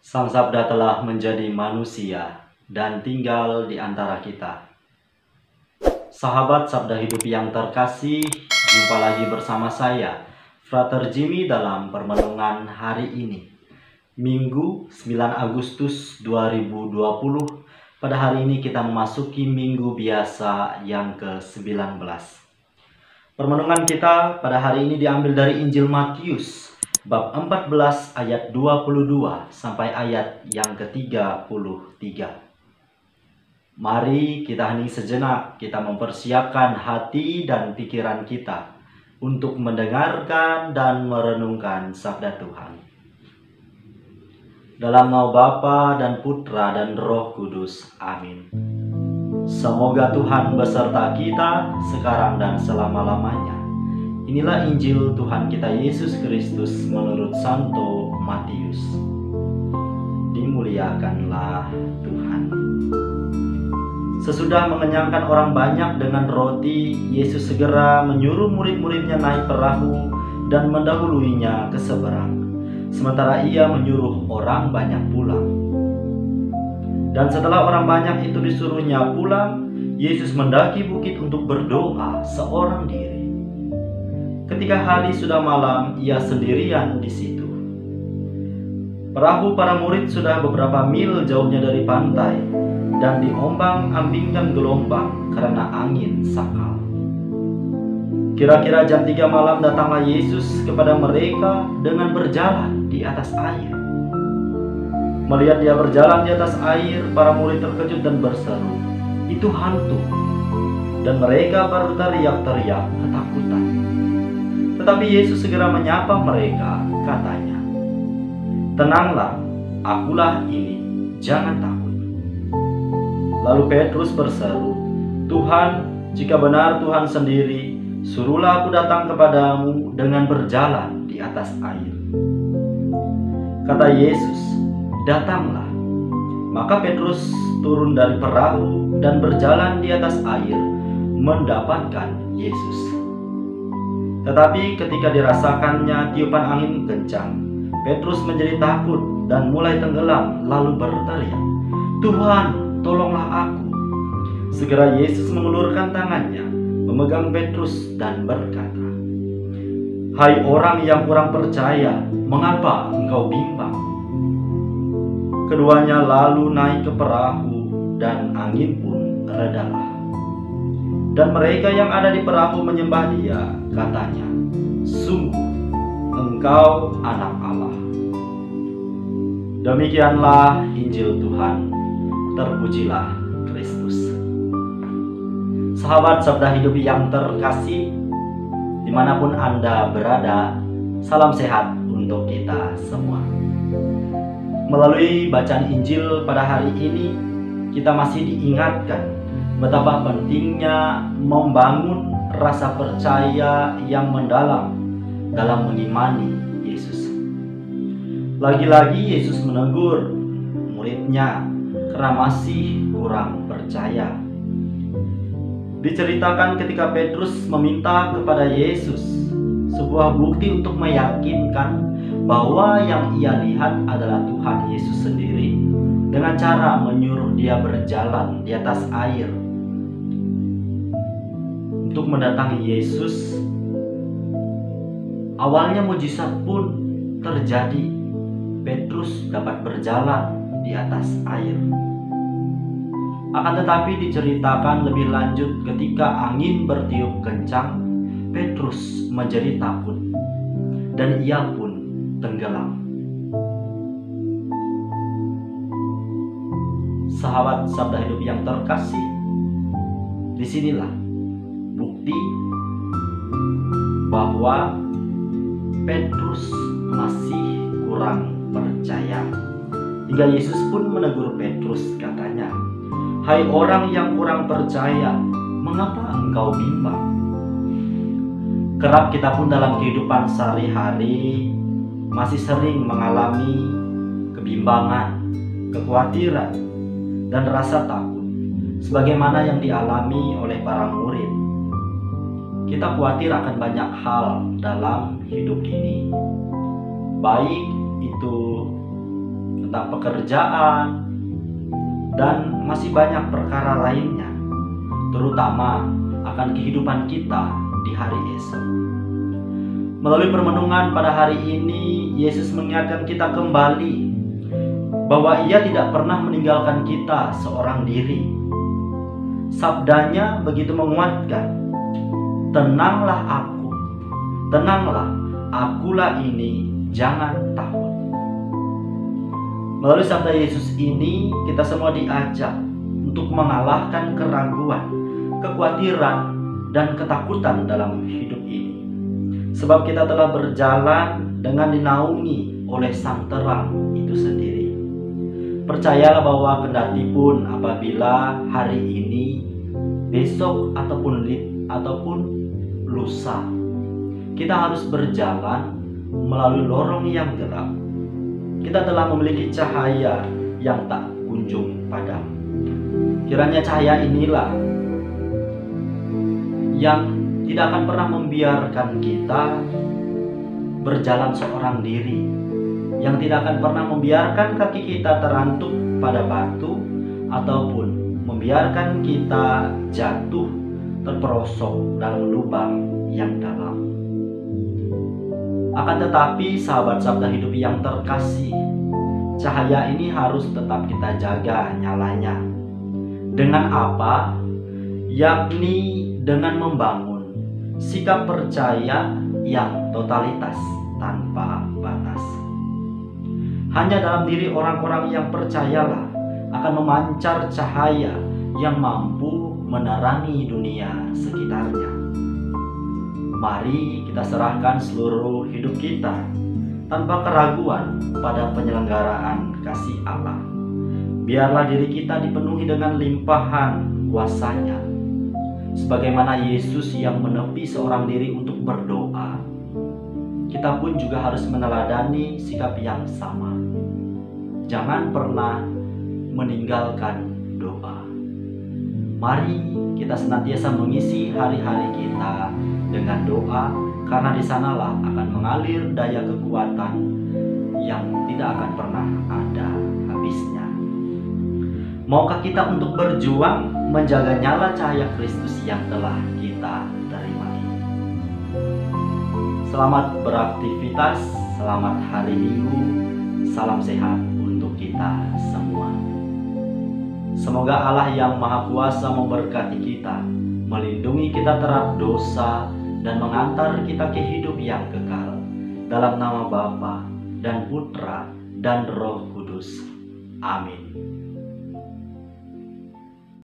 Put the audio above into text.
Sang Sabda telah menjadi manusia dan tinggal di antara kita. Sahabat Sabda Hidup yang terkasih, jumpa lagi bersama saya, Frater Jimmy dalam permenungan hari ini. Minggu 9 Agustus 2020, pada hari ini kita memasuki minggu biasa yang ke-19. Permenungan kita pada hari ini diambil dari Injil Matius, bab 14 ayat 22 sampai ayat yang ke-33. Mari kita hening sejenak, kita mempersiapkan hati dan pikiran kita untuk mendengarkan dan merenungkan sabda Tuhan. Dalam nama Bapa dan Putra dan Roh Kudus. Amin. Semoga Tuhan beserta kita sekarang dan selama-lamanya. Inilah Injil Tuhan kita Yesus Kristus menurut Santo Matius. Dimuliakanlah Tuhan. Sesudah mengenyangkan orang banyak dengan roti, Yesus segera menyuruh murid-muridnya naik perahu dan mendahuluinya ke seberang. Sementara ia menyuruh orang banyak pulang. Dan setelah orang banyak itu disuruhnya pulang, Yesus mendaki bukit untuk berdoa seorang diri. Ketika hari sudah malam, ia sendirian di situ. Perahu para murid sudah beberapa mil jauhnya dari pantai dan diombang-ambingkan gelombang karena angin sakal. Kira-kira jam 3 malam datanglah Yesus kepada mereka dengan berjalan di atas air. Melihat dia berjalan di atas air, para murid terkejut dan berseru, "Itu hantu!" Dan mereka berteriak-teriak ketakutan. Tetapi Yesus segera menyapa mereka, katanya, "Tenanglah, akulah ini, jangan takut." Lalu Petrus berseru, "Tuhan, jika benar Tuhan sendiri, suruhlah aku datang kepadamu dengan berjalan di atas air." Kata Yesus, "Datanglah." Maka Petrus turun dari perahu dan berjalan di atas air mendapatkan Yesus. Tetapi ketika dirasakannya tiupan angin kencang, Petrus menjadi takut dan mulai tenggelam lalu berteriak, "Tuhan, tolonglah aku." Segera Yesus mengulurkan tangannya, memegang Petrus dan berkata, "Hai orang yang kurang percaya, mengapa engkau bimbang?" Keduanya lalu naik ke perahu dan angin pun redalah. Dan mereka yang ada di perahu menyembah dia, katanya, "Sungguh, engkau anak Allah." Demikianlah Injil Tuhan. Terpujilah Kristus. Sahabat Sabda Hidup yang terkasih, dimanapun Anda berada, salam sehat untuk kita semua. Melalui bacaan Injil pada hari ini, kita masih diingatkan betapa pentingnya membangun rasa percaya yang mendalam dalam mengimani Yesus. Lagi-lagi Yesus menegur muridnya karena masih kurang percaya. Diceritakan ketika Petrus meminta kepada Yesus sebuah bukti untuk meyakinkan bahwa yang ia lihat adalah Tuhan Yesus sendiri dengan cara menyuruh dia berjalan di atas air. Untuk mendatangi Yesus, awalnya mujizat pun terjadi. Petrus dapat berjalan di atas air. Akan tetapi diceritakan lebih lanjut ketika angin bertiup kencang, Petrus menjadi takut dan ia pun tenggelam. Sahabat Sabda Hidup yang terkasih, disinilah bukti bahwa Petrus masih kurang percaya. Hingga Yesus pun menegur Petrus, katanya, "Hai orang yang kurang percaya, mengapa engkau bimbang?" Kerap kita pun dalam kehidupan sehari-hari masih sering mengalami kebimbangan, kekhawatiran, dan rasa takut sebagaimana yang dialami oleh para murid. Kita khawatir akan banyak hal dalam hidup ini, baik itu tentang pekerjaan, dan masih banyak perkara lainnya, terutama akan kehidupan kita di hari esok. Melalui permenungan pada hari ini, Yesus mengingatkan kita kembali bahwa Ia tidak pernah meninggalkan kita seorang diri. Sabdanya begitu menguatkan, "Tenanglah aku, tenanglah, akulah ini, jangan takut." Melalui sabda Yesus ini, kita semua diajak untuk mengalahkan keraguan, kekhawatiran, dan ketakutan dalam hidup ini. Sebab kita telah berjalan dengan dinaungi oleh Sang Terang itu sendiri. Percayalah bahwa kendati pun apabila hari ini, besok, ataupun lusa, kita harus berjalan melalui lorong yang gelap, kita telah memiliki cahaya yang tak kunjung padam. Kiranya cahaya inilah yang tidak akan pernah membiarkan kita berjalan seorang diri, yang tidak akan pernah membiarkan kaki kita terantuk pada batu, ataupun membiarkan kita jatuh terperosok dalam lubang yang dalam. Akan tetapi sahabat sabda hidup yang terkasih, cahaya ini harus tetap kita jaga nyalanya. Dengan apa? Yakni dengan membangun sikap percaya yang totalitas tanpa batas. Hanya dalam diri orang-orang yang percayalah akan memancar cahaya yang mampu menerangi dunia sekitarnya. Mari kita serahkan seluruh hidup kita tanpa keraguan pada penyelenggaraan kasih Allah. Biarlah diri kita dipenuhi dengan limpahan kuasa-Nya. Sebagaimana Yesus yang menepi seorang diri untuk berdoa, kita pun juga harus meneladani sikap yang sama. Jangan pernah meninggalkan doa. Mari kita senantiasa mengisi hari-hari kita dengan doa, karena di sanalah akan mengalir daya kekuatan yang tidak akan pernah ada habisnya. Maukah kita untuk berjuang menjaga nyala cahaya Kristus yang telah kita terima ini? Selamat beraktivitas, selamat hari Minggu, salam sehat untuk kita semua. Semoga Allah yang Maha Kuasa memberkati kita, melindungi kita terhadap dosa, dan mengantar kita ke hidup yang kekal. Dalam nama Bapa dan Putra dan Roh Kudus. Amin.